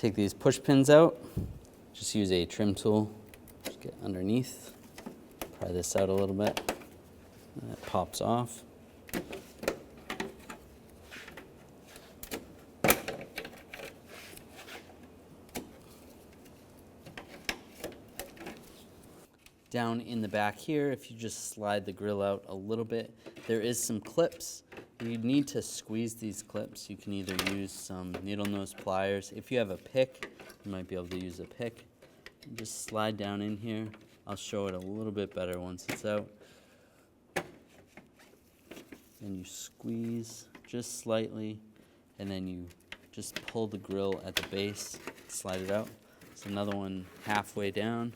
Take these push pins out. Just use a trim tool. Just get underneath. Pry this out a little bit. And it pops off. Down in the back here, if you just slide the grill out a little bit, there is some clips. You need to squeeze these clips. You can either use some needle nose pliers. If you have a pick, you might be able to use a pick. And just slide down in here. I'll show it a little bit better once it's out. Then you squeeze just slightly, and then you just pull the grill at the base, slide it out. There's another one halfway down.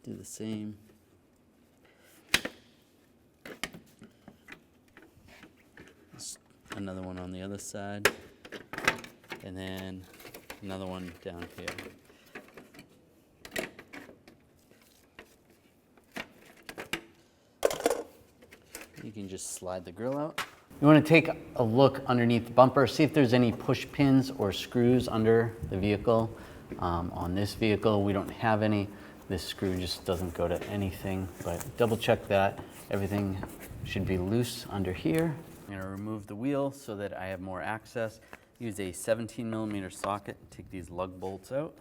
Do the same. Another one on the other side, and then another one down here. You can just slide the grill out. You want to take a look underneath the bumper, see if there's any push pins or screws under the vehicle. On this vehicle, we don't have any. This screw just doesn't go to anything, but double check that. Everything should be loose under here. I'm going to remove the wheel so that I have more access. Use a 17mm socket. Take these lug bolts out.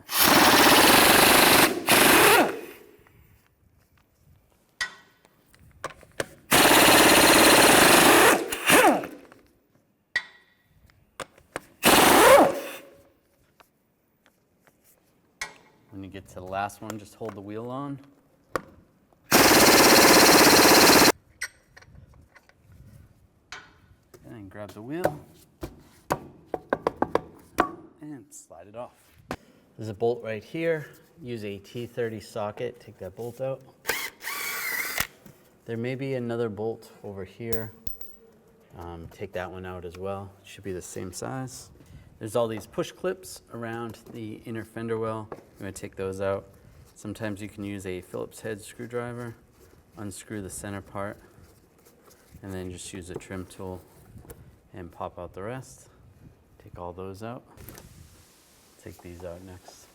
When you get to the last one, just hold the wheel on. And grab the wheel and slide it off. There's a bolt right here. Use a T30 socket. Take that bolt out. There may be another bolt over here. Take that one out as well. It should be the same size. There's all these push clips around the inner fender well. I'm going to take those out. Sometimes you can use a Phillips head screwdriver. Unscrew the center part, and then just use a trim tool and pop out the rest. Take all those out. Take these out next.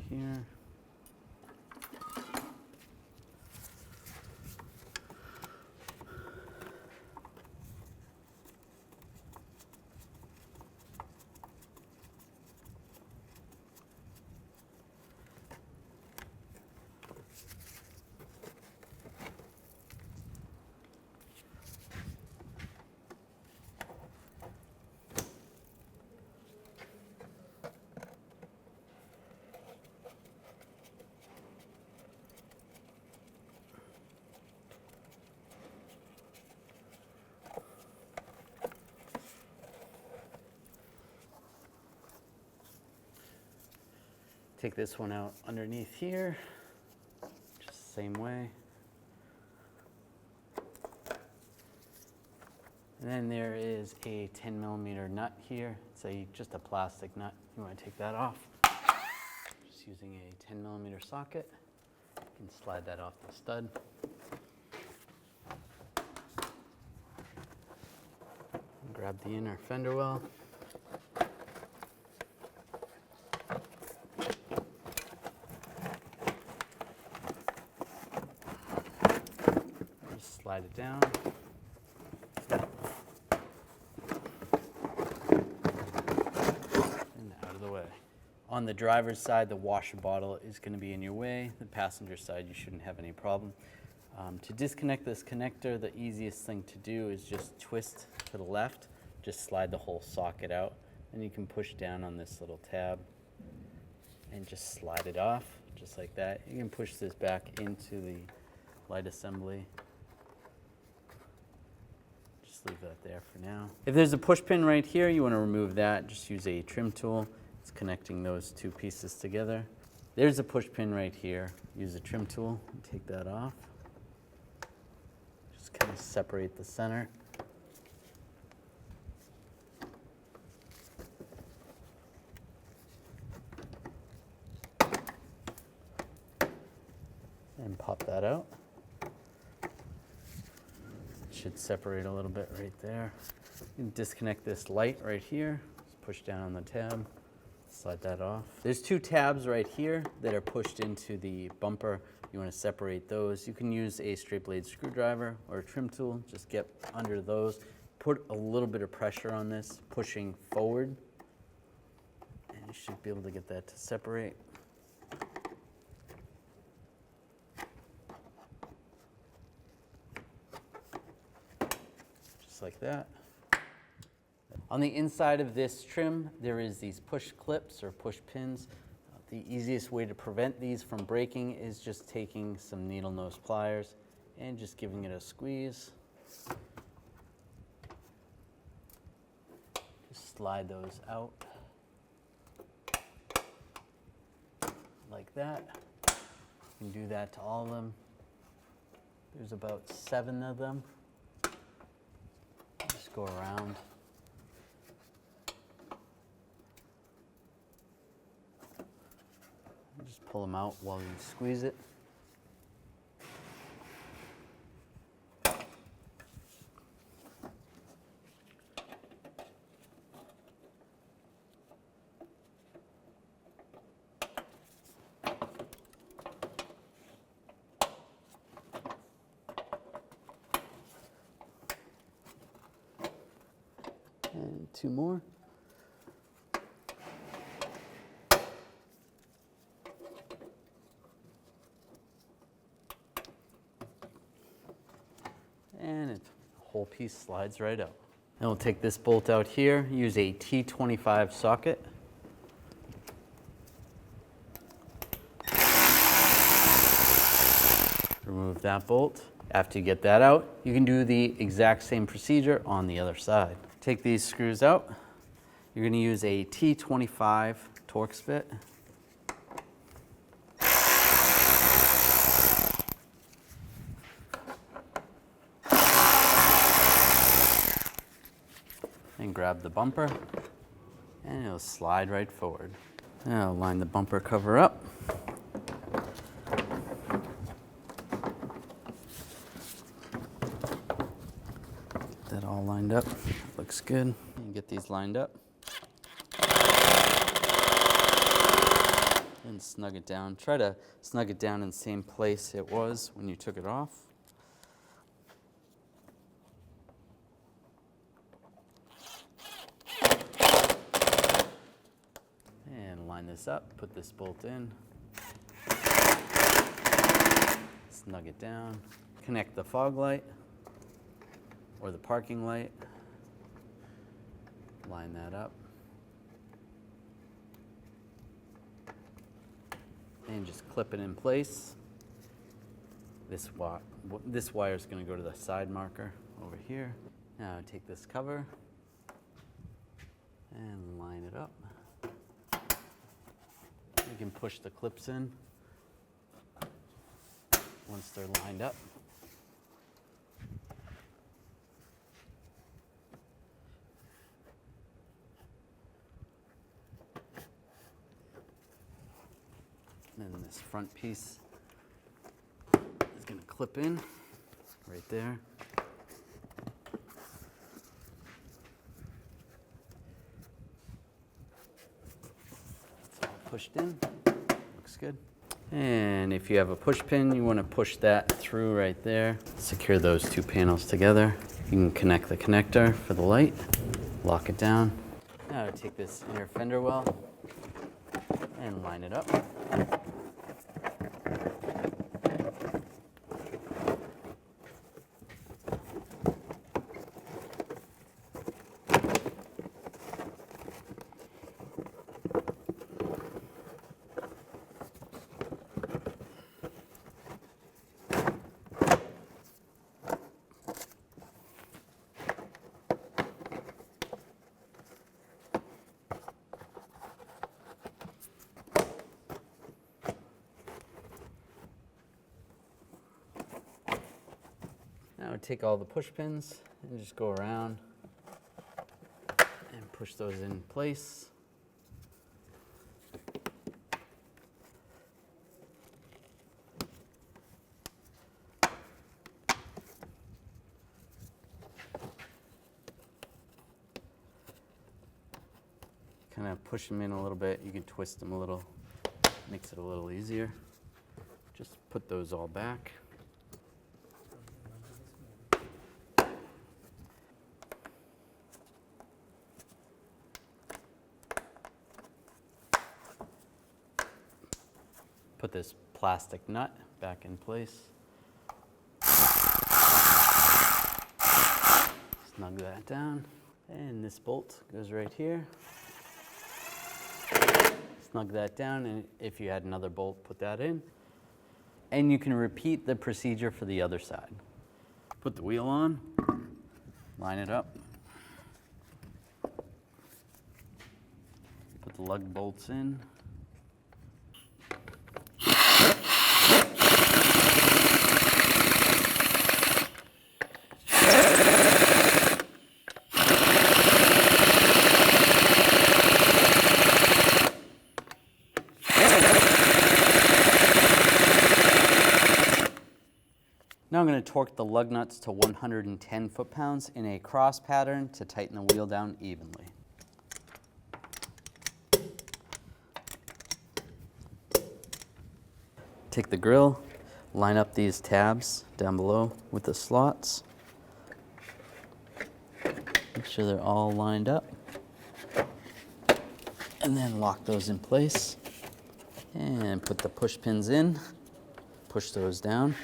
Here. Take this one out underneath here, just the same way. And then there is a 10mm nut here. It's just a plastic nut. You want to take that off. Just using a 10mm socket. You can slide that off the stud. Grab the inner fender well. Slide it down. And out of the way. On the driver's side, the washer bottle is going to be in your way. The passenger side, you shouldn't have any problem. To disconnect this connector, the easiest thing to do is just twist to the left. Just slide the whole socket out. And you can push down on this little tab and just slide it off, just like that. You can push this back into the light assembly just leave that there for now. If there's a push pin right here, you want to remove that. Just use a trim tool. It's connecting those two pieces together. There's a push pin right here. Use a trim tool and take that off. Just kind of separate the center. And pop that out. Should separate a little bit right there. You can disconnect this light right here. Just push down on the tab, slide that off. There's two tabs right here that are pushed into the bumper. You want to separate those. You can use a straight blade screwdriver or a trim tool. Just get under those. Put a little bit of pressure on this, pushing forward. And you should be able to get that to separate. Like that. On the inside of this trim, there is these push clips or push pins. The easiest way to prevent these from breaking is just taking some needle nose pliers and just giving it a squeeze. Just slide those out like that. You can do that to all of them. There's about 7 of them. Go around. Just pull them out while you squeeze it. And 2 more. And the whole piece slides right out. Then we'll take this bolt out here, use a T25 socket. Remove that bolt. After you get that out, you can do the exact same procedure on the other side. Take these screws out. You're going to use a T25 Torx bit. And grab the bumper, and it'll slide right forward. Now line the bumper cover up. That all lined up. Looks good. And get these lined up. And snug it down. Try to snug it down in the same place it was when you took it off. And line this up. Put this bolt in. Snug it down. Connect the fog light or the parking light. Line that up. And just clip it in place. This wire is going to go to the side marker over here. Now take this cover and line it up. You can push the clips in once they're lined up. And then this front piece is going to clip in right there. It's all pushed in. Looks good. And if you have a push pin, you want to push that through right there. Secure those two panels together. You can connect the connector for the light. Lock it down. Now take this inner fender well and line it up. to take all the push pins and just go around and push those in place. Kind of push them in a little bit. You can twist them a little, makes it a little easier. Just put those all back. Put this plastic nut back in place. Snug that down. And this bolt goes right here. Snug that down, and if you had another bolt, put that in. And you can repeat the procedure for the other side. Put the wheel on, line it up. Put the lug bolts in. Now I'm going to torque the lug nuts to 110 foot-pounds in a cross pattern to tighten the wheel down evenly. Take the grille, line up these tabs down below with the slots. Make sure they're all lined up. And then lock those in place. And put the push pins in, push those down.